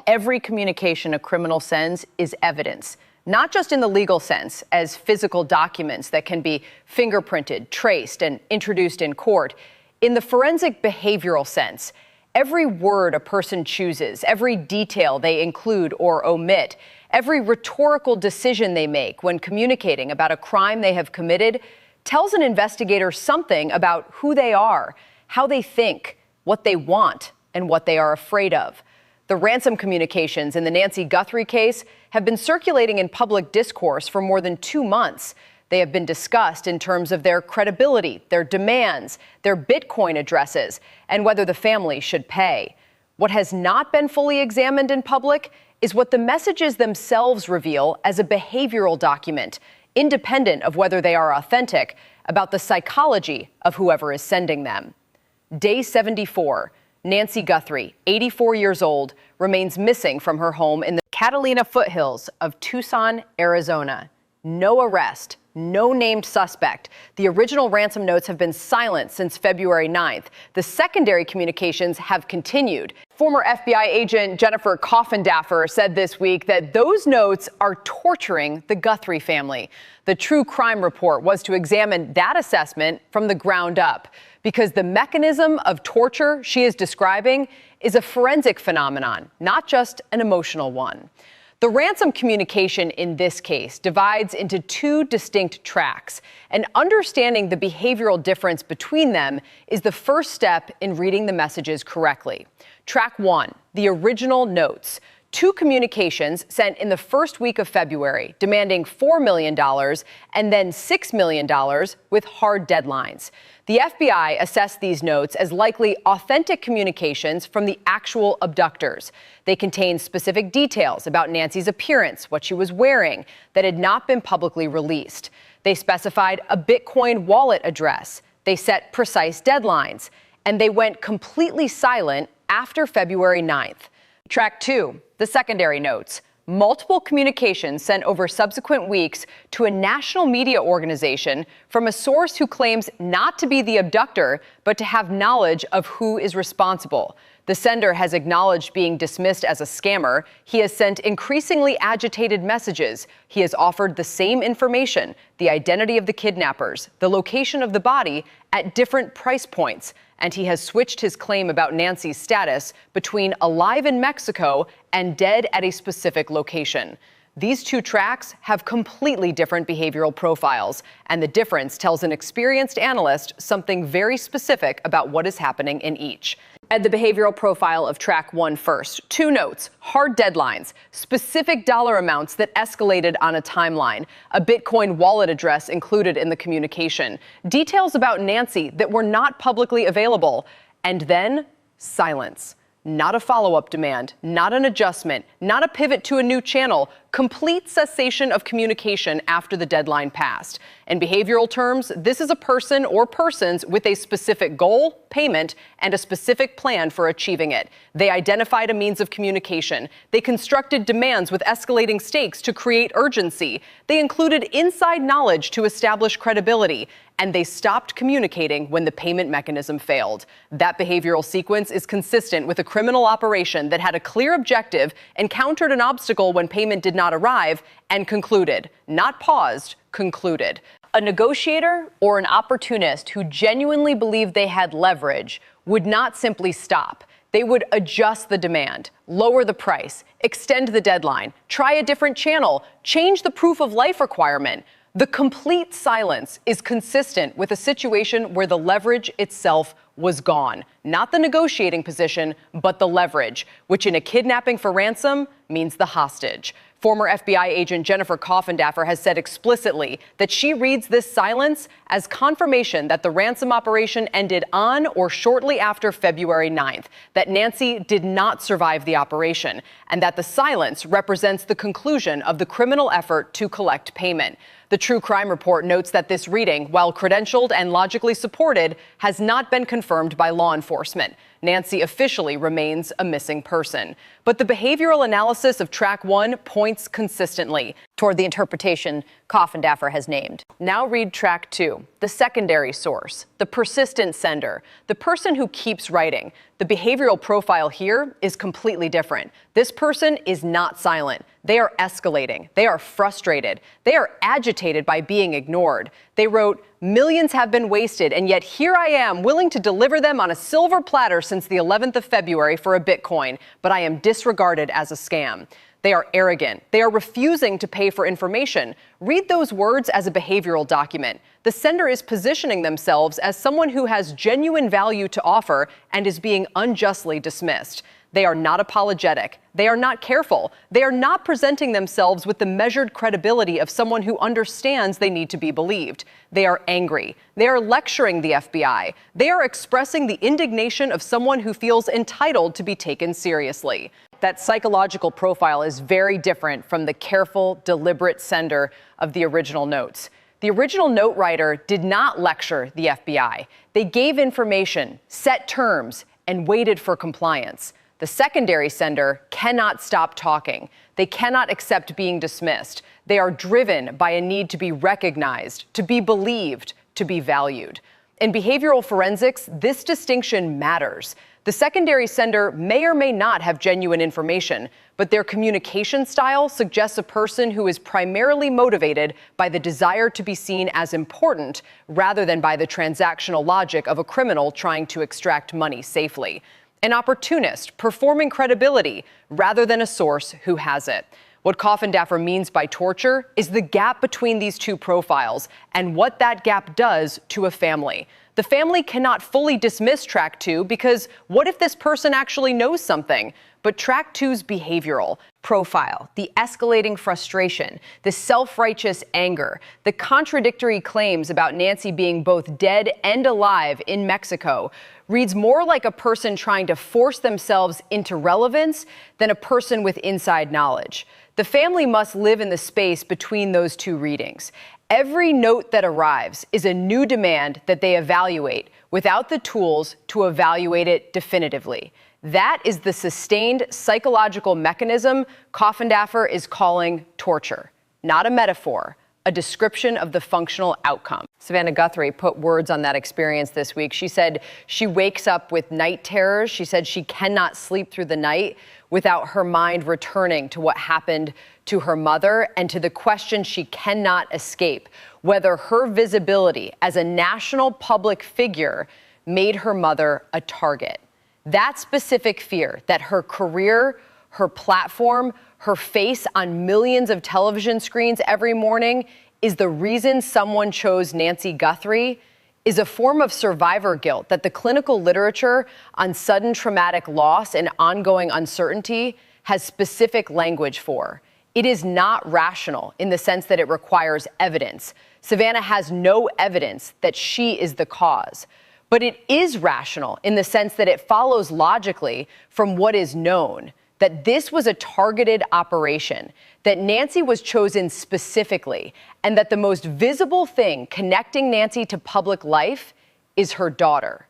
Every communication a criminal sends is evidence, not just in the legal sense as physical documents that can be fingerprinted, traced, and introduced in court. In the forensic behavioral sense, every word a person chooses, every detail they include or omit, every rhetorical decision they make when communicating about a crime they have committed tells an investigator something about who they are, how they think, what they want, and what they are afraid of. The Ransom communications in the Nancy Guthrie case have been circulating in public discourse for more than 2 months. They have been discussed in terms of their credibility, their demands, their Bitcoin addresses, and whether the family should pay. What has not been fully examined in public is what the messages themselves reveal as a behavioral document, independent of whether they are authentic, about the psychology of whoever is sending them. Day 74. Nancy Guthrie, 84 years old, remains missing from her home in the Catalina foothills of Tucson, Arizona. No arrest, no named suspect. The original ransom notes have been silent since February 9th. The secondary communications have continued. Former FBI agent Jennifer Coffindaffer said this week that those notes are torturing the Guthrie family. The true crime report was to examine that assessment from the ground up, because the mechanism of torture she is describing is a forensic phenomenon, not just an emotional one. The ransom communication in this case divides into 2 distinct tracks, and understanding the behavioral difference between them is the first step in reading the messages correctly. Track 1, the original notes. 2 communications sent in the first week of February, demanding $4 million and then $6 million with hard deadlines. The FBI assessed these notes as likely authentic communications from the actual abductors. They contained specific details about Nancy's appearance, what she was wearing, that had not been publicly released. They specified a Bitcoin wallet address. They set precise deadlines, and they went completely silent after February 9th. Track 2, the secondary notes. Multiple communications sent over subsequent weeks to a national media organization from a source who claims not to be the abductor, but to have knowledge of who is responsible. The sender has acknowledged being dismissed as a scammer. He has sent increasingly agitated messages. He has offered the same information, the identity of the kidnappers, the location of the body, at different price points. And he has switched his claim about Nancy's status between alive in Mexico and dead at a specific location. These 2 tracks have completely different behavioral profiles, and the difference tells an experienced analyst something very specific about what is happening in each. At the behavioral profile of track 1 first. 2 notes, hard deadlines, specific dollar amounts that escalated on a timeline, a Bitcoin wallet address included in the communication, details about Nancy that were not publicly available, and then silence. Not a follow-up demand, not an adjustment, not a pivot to a new channel, complete cessation of communication after the deadline passed. In behavioral terms, this is a person or persons with a specific goal, payment, and a specific plan for achieving it. They identified a means of communication. They constructed demands with escalating stakes to create urgency. They included inside knowledge to establish credibility. And they stopped communicating when the payment mechanism failed. That behavioral sequence is consistent with a criminal operation that had a clear objective, encountered an obstacle when payment did not arrive, and concluded, not paused, concluded. A negotiator or an opportunist who genuinely believed they had leverage would not simply stop. They would adjust the demand, lower the price, extend the deadline, try a different channel, change the proof of life requirement. The complete silence is consistent with a situation where the leverage itself was gone. Not the negotiating position, but the leverage, which in a kidnapping for ransom means the hostage. Former FBI agent Jennifer Coffindaffer has said explicitly that she reads this silence as confirmation that the ransom operation ended on or shortly after February 9th, that Nancy did not survive the operation, and that the silence represents the conclusion of the criminal effort to collect payment. The True Crime Report notes that this reading, while credentialed and logically supported, has not been confirmed by law enforcement. Nancy officially remains a missing person. But the behavioral analysis of Track 1 points consistently. toward the interpretation Coffindaffer has named. Now read track 2, the secondary source, the persistent sender, the person who keeps writing. The behavioral profile here is completely different. This person is not silent. They are escalating. They are frustrated. They are agitated by being ignored. They wrote, "Millions have been wasted, and yet here I am, willing to deliver them on a silver platter since the 11th of February for a Bitcoin, but I am disregarded as a scam." They are arrogant. They are refusing to pay for information. Read those words as a behavioral document. The sender is positioning themselves as someone who has genuine value to offer and is being unjustly dismissed. They are not apologetic. They are not careful. They are not presenting themselves with the measured credibility of someone who understands they need to be believed. They are angry. They are lecturing the FBI. They are expressing the indignation of someone who feels entitled to be taken seriously. That psychological profile is very different from the careful, deliberate sender of the original notes. The original note writer did not lecture the FBI. They gave information, set terms, and waited for compliance. The secondary sender cannot stop talking. They cannot accept being dismissed. They are driven by a need to be recognized, to be believed, to be valued. In behavioral forensics, this distinction matters. The secondary sender may or may not have genuine information, but their communication style suggests a person who is primarily motivated by the desire to be seen as important rather than by the transactional logic of a criminal trying to extract money safely. An opportunist performing credibility rather than a source who has it. What Coffindaffer means by torture is the gap between these two profiles and what that gap does to a family. The family cannot fully dismiss track 2 because what if this person actually knows something? But track 2's behavioral profile, the escalating frustration, the self-righteous anger, the contradictory claims about Nancy being both dead and alive in Mexico reads more like a person trying to force themselves into relevance than a person with inside knowledge. The family must live in the space between those two readings. Every note that arrives is a new demand that they evaluate without the tools to evaluate it definitively. That is the sustained psychological mechanism Coffindaffer is calling torture, not a metaphor, a description of the functional outcome. Savannah Guthrie put words on that experience this week. She said she wakes up with night terrors. She said she cannot sleep through the night without her mind returning to what happened to her mother and to the question she cannot escape, whether her visibility as a national public figure made her mother a target. That specific fear that her career, her platform, her face on millions of television screens every morning is the reason someone chose Nancy Guthrie is a form of survivor guilt that the clinical literature on sudden traumatic loss and ongoing uncertainty has specific language for. It is not rational in the sense that it requires evidence. Savannah has no evidence that she is the cause. But it is rational in the sense that it follows logically from what is known, that this was a targeted operation, that Nancy was chosen specifically, and that the most visible thing connecting Nancy to public life is her daughter.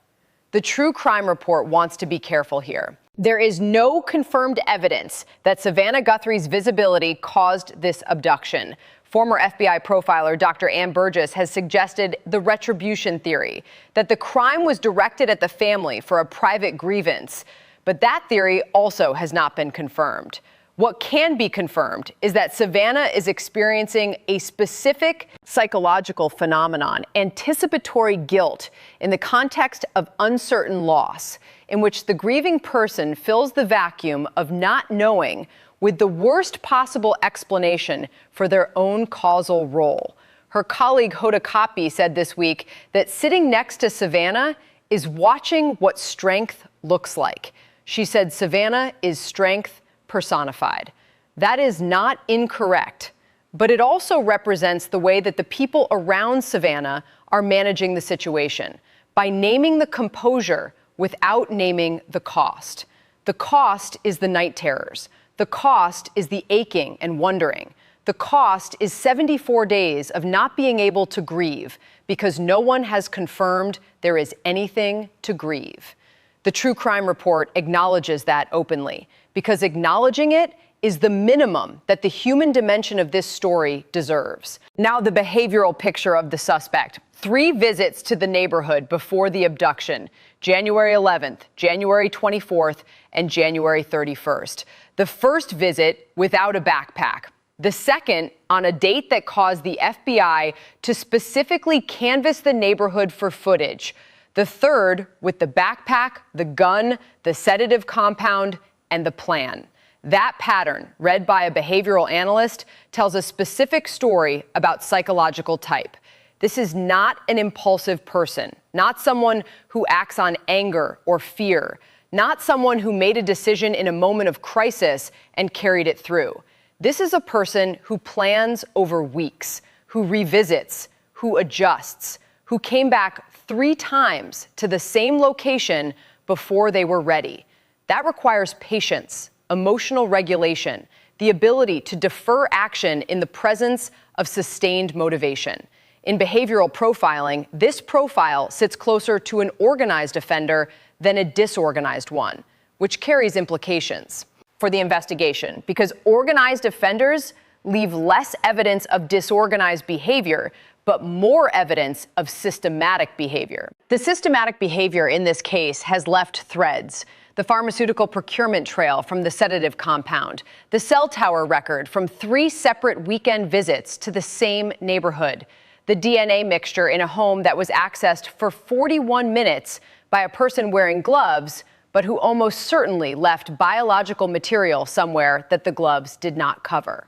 The True Crime Report wants to be careful here. There is no confirmed evidence that Savannah Guthrie's visibility caused this abduction. Former FBI profiler Dr. Ann Burgess has suggested the retribution theory, that the crime was directed at the family for a private grievance. But that theory also has not been confirmed. What can be confirmed is that Savannah is experiencing a specific psychological phenomenon, anticipatory guilt, in the context of uncertain loss, in which the grieving person fills the vacuum of not knowing with the worst possible explanation for their own causal role. Her colleague Hoda Kotb said this week that sitting next to Savannah is watching what strength looks like. She said Savannah is strength personified. That is not incorrect, but it also represents the way that the people around Savannah are managing the situation by naming the composure without naming the cost. The cost is the night terrors. The cost is the aching and wondering. The cost is 74 days of not being able to grieve because no one has confirmed there is anything to grieve. The True Crime Report acknowledges that openly because acknowledging it is the minimum that the human dimension of this story deserves. Now, the behavioral picture of the suspect. 3 visits to the neighborhood before the abduction: January 11th, January 24th, and January 31st. The first visit without a backpack. The second on a date that caused the FBI to specifically canvass the neighborhood for footage. The third with the backpack, the gun, the sedative compound, and the plan. That pattern, read by a behavioral analyst, tells a specific story about psychological type. This is not an impulsive person, not someone who acts on anger or fear, not someone who made a decision in a moment of crisis and carried it through. This is a person who plans over weeks, who revisits, who adjusts, who came back 3 times to the same location before they were ready. That requires patience, emotional regulation, the ability to defer action in the presence of sustained motivation. In behavioral profiling, this profile sits closer to an organized offender than a disorganized one, which carries implications for the investigation, because organized offenders leave less evidence of disorganized behavior, but more evidence of systematic behavior. The systematic behavior in this case has left threads: the pharmaceutical procurement trail from the sedative compound, the cell tower record from 3 separate weekend visits to the same neighborhood, the DNA mixture in a home that was accessed for 41 minutes by a person wearing gloves, but who almost certainly left biological material somewhere that the gloves did not cover.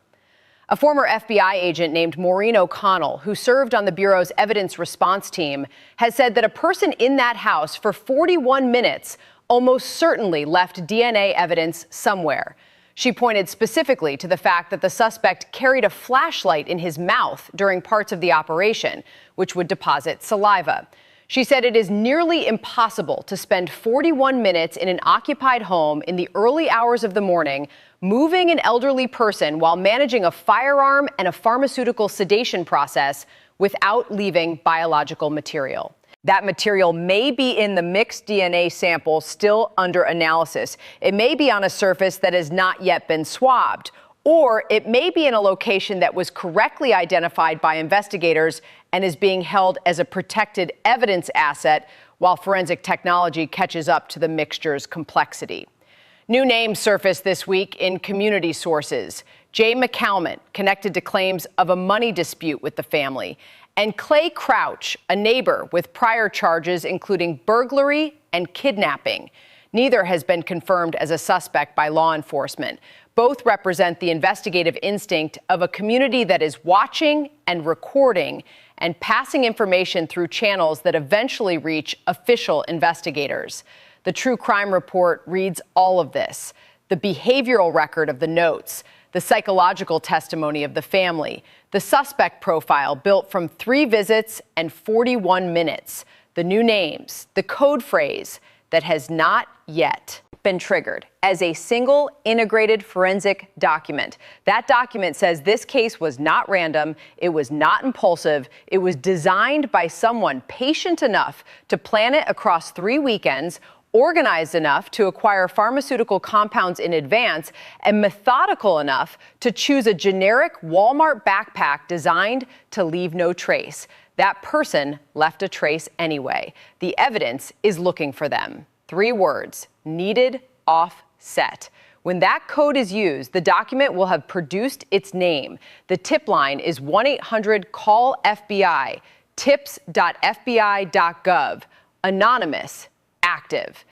A former FBI agent named Maureen O'Connell, who served on the Bureau's evidence response team, has said that a person in that house for 41 minutes almost certainly left DNA evidence somewhere. She pointed specifically to the fact that the suspect carried a flashlight in his mouth during parts of the operation, which would deposit saliva. She said it is nearly impossible to spend 41 minutes in an occupied home in the early hours of the morning, moving an elderly person while managing a firearm and a pharmaceutical sedation process without leaving biological material. That material may be in the mixed DNA sample still under analysis. It may be on a surface that has not yet been swabbed, or it may be in a location that was correctly identified by investigators and is being held as a protected evidence asset while forensic technology catches up to the mixture's complexity. New names surfaced this week in community sources: Jay McCalmont, connected to claims of a money dispute with the family, and Clay Crouch, a neighbor with prior charges including burglary and kidnapping. Neither has been confirmed as a suspect by law enforcement. Both represent the investigative instinct of a community that is watching and recording and passing information through channels that eventually reach official investigators. The True Crime Report reads all of this: the behavioral record of the notes, the psychological testimony of the family, the suspect profile built from 3 visits and 41 minutes, the new names, the code phrase that has not yet been triggered as a single integrated forensic document. That document says this case was not random, it was not impulsive, it was designed by someone patient enough to plan it across 3 weekends, organized enough to acquire pharmaceutical compounds in advance, and methodical enough to choose a generic Walmart backpack designed to leave no trace. That person left a trace anyway. The evidence is looking for them. 3 words: needed, offset. When that code is used, the document will have produced its name. The tip line is 1-800-CALL-FBI, tips.fbi.gov, anonymous, active.